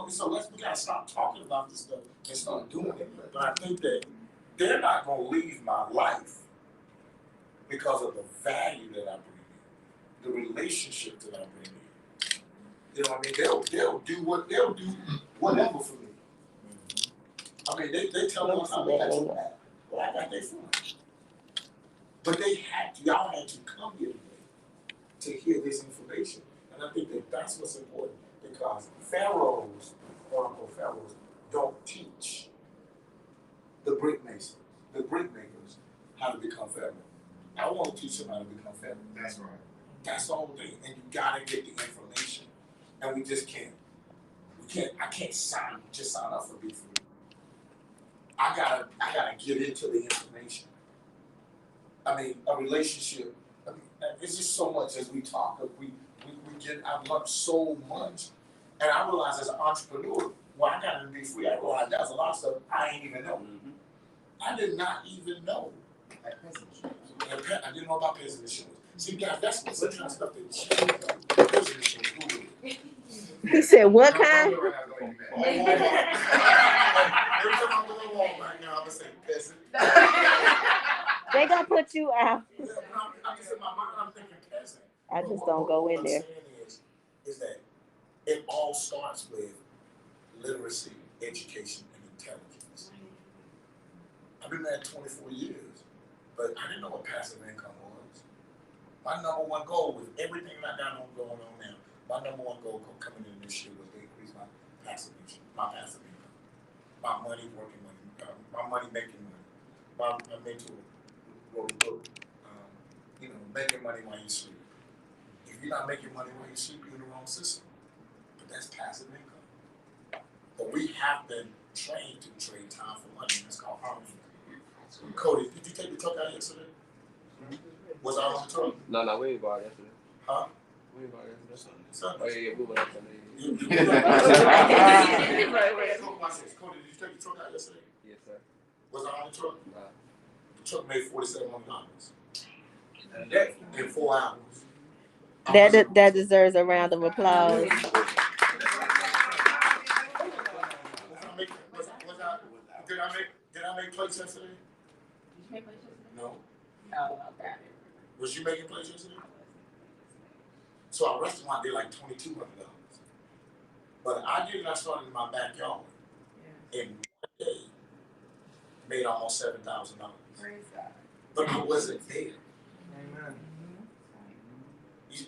So we gotta stop talking about this stuff and start doing it. But I think that they're not gonna leave my life because of the value that I bring in, the relationship that I bring in. You know what I mean? They'll do whatever for me. I mean, they tell us how they got your back. Well, I got their front. But y'all had to come here today to hear this information. And I think that that's what's important, because pharaohs, quote unquote pharaohs, don't teach the brick makers how to become pharaoh. I want to teach them how to become pharaoh. That's right. That's the whole thing. And you gotta get the information. And we just can't. I can't sign up for Be Free. I gotta get into the information. I mean, a relationship. I mean, it's just so much as we talk. I've learned so much, and I realize as an entrepreneur, when I got into Be Free, I realized there's a lot of stuff I ain't even know. Mm-hmm. I did not even know. Like peasant insurance. I didn't know about peasant insurance. See, guys, that's the kind of stuff that changed. Peasant insurance. He said, "What kind?" Every time I'm going along right now, I'm gonna say peasant. They gonna put you out. I'm just in my mind, I'm thinking peasant. I just don't go in there. What I'm saying is that it all starts with literacy, education, and intelligence. I've been married 24 years, but I didn't know what passive income was. My number one goal with everything I got going on now, my number one goal coming in this year was to increase my passive income, my money working money, my money making money. My mentor wrote a book, making money while you sleep. If you're not making money while you sleep, you're in the wrong system. But that's passive income. But we have been trained to trade time for money. That's called harmony. Cody, did you take the truck out yesterday? Was I on the truck? No, we ain't bought it yesterday. Huh? We ain't bought it yesterday. Sunday. Oh, yeah, we went out Sunday. Cody, did you take the truck out yesterday? Yes, sir. Was I on the truck? Nah. The truck made $4,700 in 4 hours. That deserves a round of applause. Did I make plates yesterday? Did you make plates yesterday? No. Oh, okay. Was you making plates yesterday? So our restaurant did like $2,200. But I started in my backyard. Yeah. In 1 day, made almost $7,000. Praise God. But I wasn't there. Amen. That's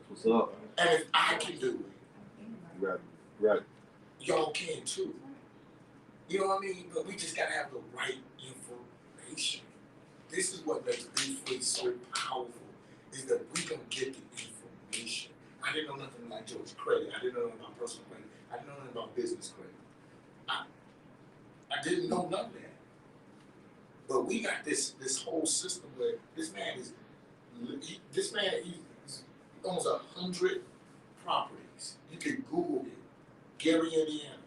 what's up. And if I can do it, Right. y'all can too. You know what I mean? But we just gotta have the right information. This is what makes Be Free so powerful, is that we don't get the information. I didn't know nothing about George credit. I didn't know nothing about personal credit. I didn't know nothing about business credit. I didn't know none of that. But we got this whole system where this man owns 100 properties. You can Google it. Gary, Indiana,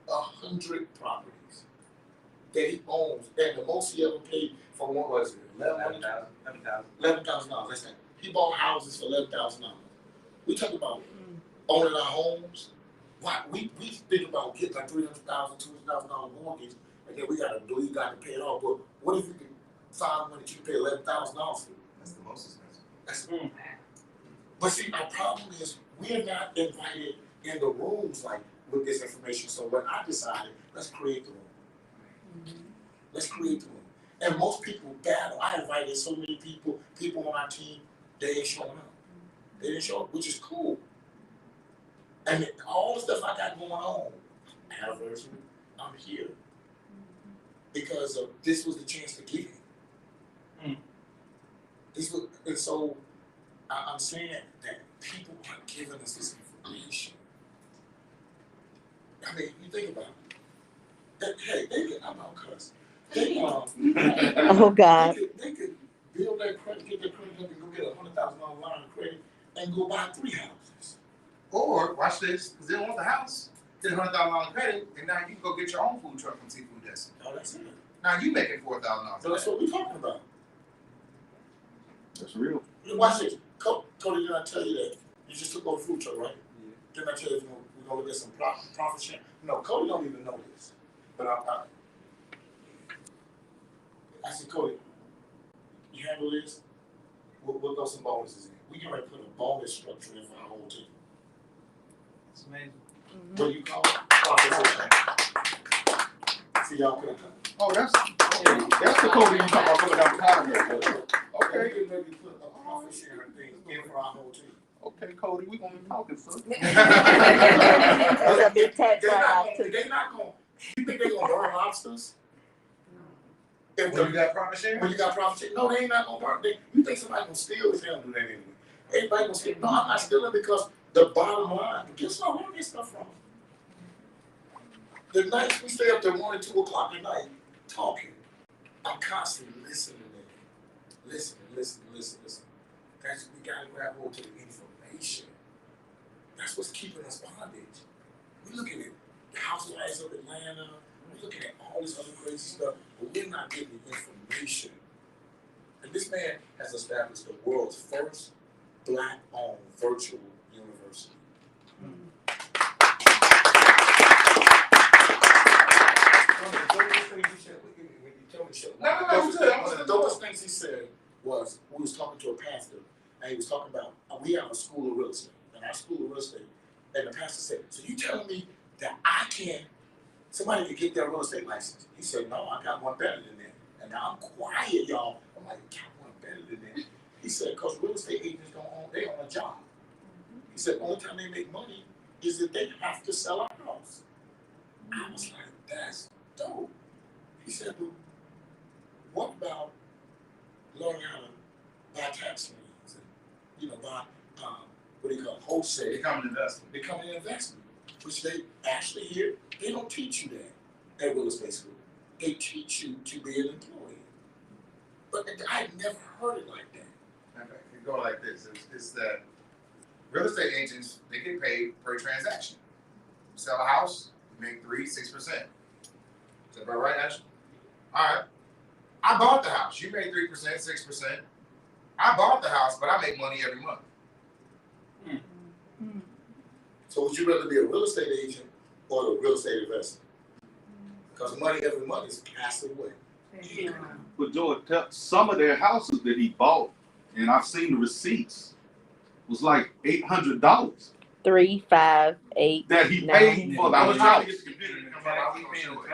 100 properties that he owns, and the most he ever paid for one was $11,000. That's that. He bought houses for $11,000. We talk about owning our homes. Why we think about getting like $300,000, $200,000 mortgage, and then we gotta believe God to pay it off. But what if you can find money that you pay $11,000 for? That's the most expensive. But see, our problem is we're not invited in the rooms like with this information. So when I decided, let's create the room. Let's create the room. And most people battle. I invited so many people on our team, they ain't showing up. They didn't show up, which is cool. And all the stuff I got going on, anniversary, I'm here. Because this was the chance to give it. And so I'm saying that people aren't giving us this information. I mean, you think about it. I'm not cussing. Oh God. They could build their credit, get their credit up, and go get a $100,000 line of credit and go buy 3 houses. Or watch this, because they don't want the house, get $100,000 credit, and now you can go get your own food truck from Seafood Desk. Oh, that's it. Now you making $4,000. So that's what we're talking about. That's real. Watch this. Cody, did I tell you that you just took over the food truck, right? Yeah. Didn't I tell you we're go look at some profit share. No, Cody don't even know this, but I said, Cody, you handle this. We'll throw some bonuses in. We can put a bonus structure in for our whole team. It's amazing. What do you call it? Profit share. See, y'all could have done. Oh, that's the code you talking about coming down the corridor. Okay, we can maybe put a profit sharing thing in for our whole team. Okay, Cody, we gonna be talking, son. That's a big tax They're write-off not too. gonna, you think they're gonna burn lobsters? If When you got profit share? when you got profit share, no, they ain't not gonna burn. You think somebody gonna steal? They don't do that anyway. Everybody gonna steal. No, I'm not stealing because the bottom line. Guess what? Where do they stuff from? The nights we stay up till 1 and 2 o'clock at night talking, I'm constantly listening to them. Listen. Guys, we gotta grab hold to the information. That's what's keeping us bondage. We're looking at the Housewives of Atlanta. We're looking at all this other crazy stuff, but we're not getting the information. And this man has established the world's first Black-owned virtual university. One of the dopest things he said, when you tell me shit, No, one of the dopest things he said was, we was talking to a pastor, and he was talking about, we have a school of real estate, and our school of real estate, and the pastor said, so you telling me that somebody could get their real estate license? He said, no, I got one better than that. And now I'm quiet, y'all. I'm like, got one better than that. He said, because real estate agents they own a job. He said, the only time they make money is if they have to sell a house. I was like, that's dope. He said, but what about learning how to buy tax liens and, buy, what do you call it, wholesale? Become an investment. Become an investment, which they actually here, they don't teach you that at real estate school. They teach you to be an employee. But I never heard it like that. Okay, it go like this. It's that real estate agents, they get paid per transaction. Sell a house, you make 3-6%. Is that about right, Ashley? All right. I bought the house. You made 3%, 6%. I bought the house, but I make money every month. So would you rather be a real estate agent or a real estate investor? Because money every month is passing away. But George, some of their houses that he bought, and I've seen the receipts, was like $800 3, 5, 8. that he 9. paid for the I was house. trying to get the computer to come out. I was gonna show it.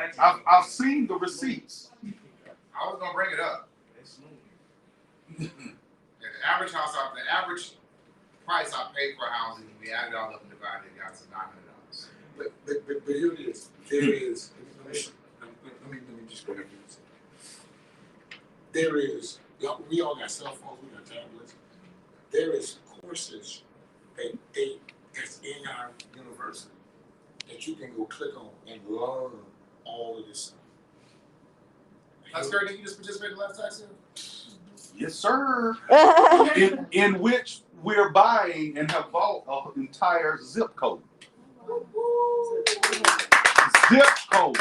I've seen the receipts. I was gonna bring it up. And the average price I paid for a house, and we added it all up and divided it, got to $900. But here it is. There is, let me just go ahead and do this. There is, we all got cell phones, we got tablets. There is courses that's in our university that you can go click on and learn all of this stuff. That's great that you just participated last tax sale. Yes, sir. in which we're buying and have bought an entire zip code. Zip code.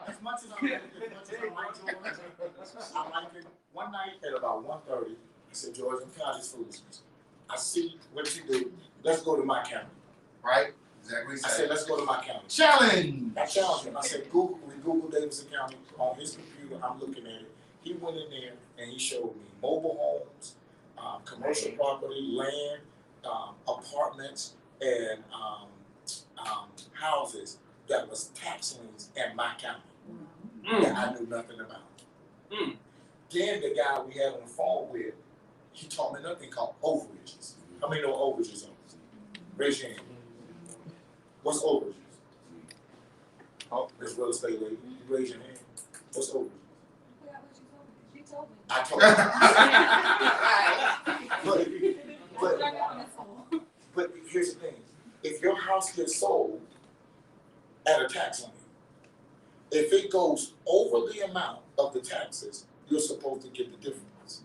As much as I like it, one night at about 1:30, I said, George, I'm tired of this foolishness. I see what you do. Let's go to my county. Right? Exactly. I said, let's go to my county. Challenge. I challenged him. I said, we Google Davidson County on his computer. I'm looking at it. He went in there and he showed me mobile homes, commercial property, land, apartments, and houses that was tax liens in my county that I knew nothing about. Then the guy we had on the phone with, he taught me nothing called overages. How many know what overages are? Raise your hand. What's overages? Oh, Miss Real Estate Lady, you raise your hand. What's overages? She told me. I told you. But here's the thing. If your house gets sold at a tax lien, if it goes over the amount of the taxes, you're supposed to get the difference.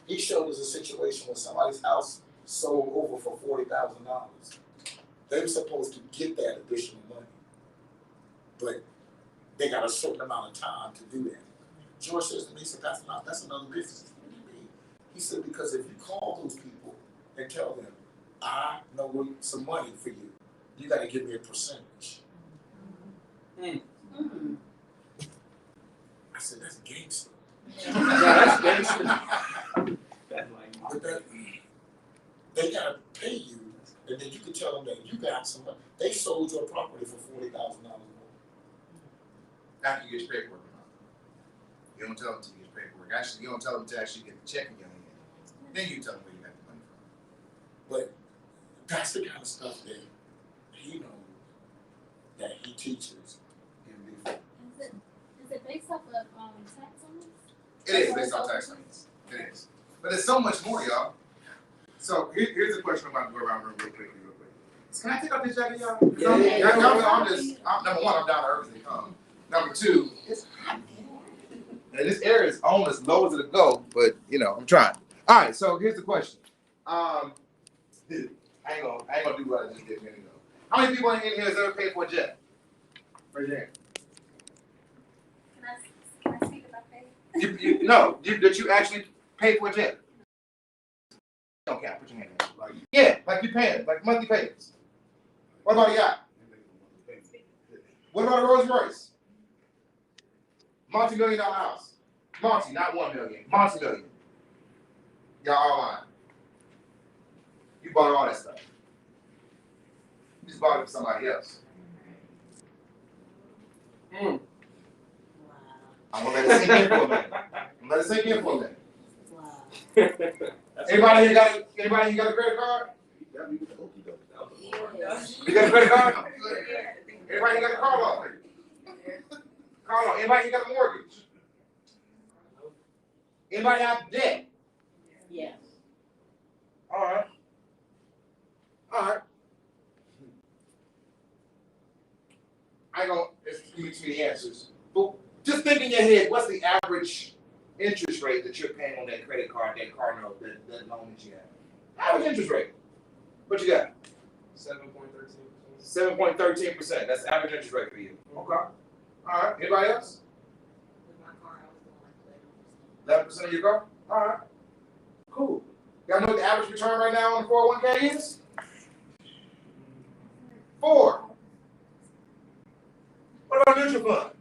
He showed us a situation where somebody's house sold over for $40,000. They were supposed to get that additional money, but they got a certain amount of time to do that. George says to me, he said, that's another business. What do you mean? He said, because if you call those people and tell them, I know some money for you. You gotta give me a percentage. Mm. I said, that's gangster. That's gangster. That's like, But that, they gotta pay you, and then you can tell them that you got some money. They sold your property for $40,000 more. After you get your paperwork. You don't tell them until you get your paperwork. Actually, you don't tell them to actually get the check in your hand. Then you tell them where you got the money from. But that's the kind of stuff that he knows, that he teaches in before. Is it based off of tax on this? It is based on tax liens. It is. But there's so much more, y'all. So here's the question I'm about to go around real quickly. Can I take off this jacket, y'all? Yeah. Number one, I'm down to earth as they come. Number two, it's hot in here. And this air is on as low as it'll go, but you know, I'm trying. All right, so here's the question. I ain't gonna do what I just did a minute ago. How many people in here has ever paid for a jet? Raise your hand. Can I speak about that? No, that you actually paid for a jet. Okay, put your hand in. Like, yeah, like you paying, like monthly payments. What about a yacht? What about a Rolls Royce? Multi-million-dollar house. Multi, not 1 million. Multi-million. Y'all all lying. You bought all that stuff. You just bought it for somebody else. mm. I'm gonna let it sink in for a minute. I'm gonna let it sink in for a minute. Anybody here got a credit card? You got a credit card? Everybody here got a car loan? Car loan. Anybody here got a mortgage? Anybody have debt? Yes. All right. All right. I ain't gonna give you too many answers. But just think in your head, what's the average interest rate that you're paying on that credit card, that car note, that loan that you have? Average interest rate. What you got? 7.13%. 7.13%. That's the average interest rate for you. Okay. All right. Anybody else? 11% of your car? All right. Cool. Y'all know what the average return right now on the 401k is? 4. What about mutual fund?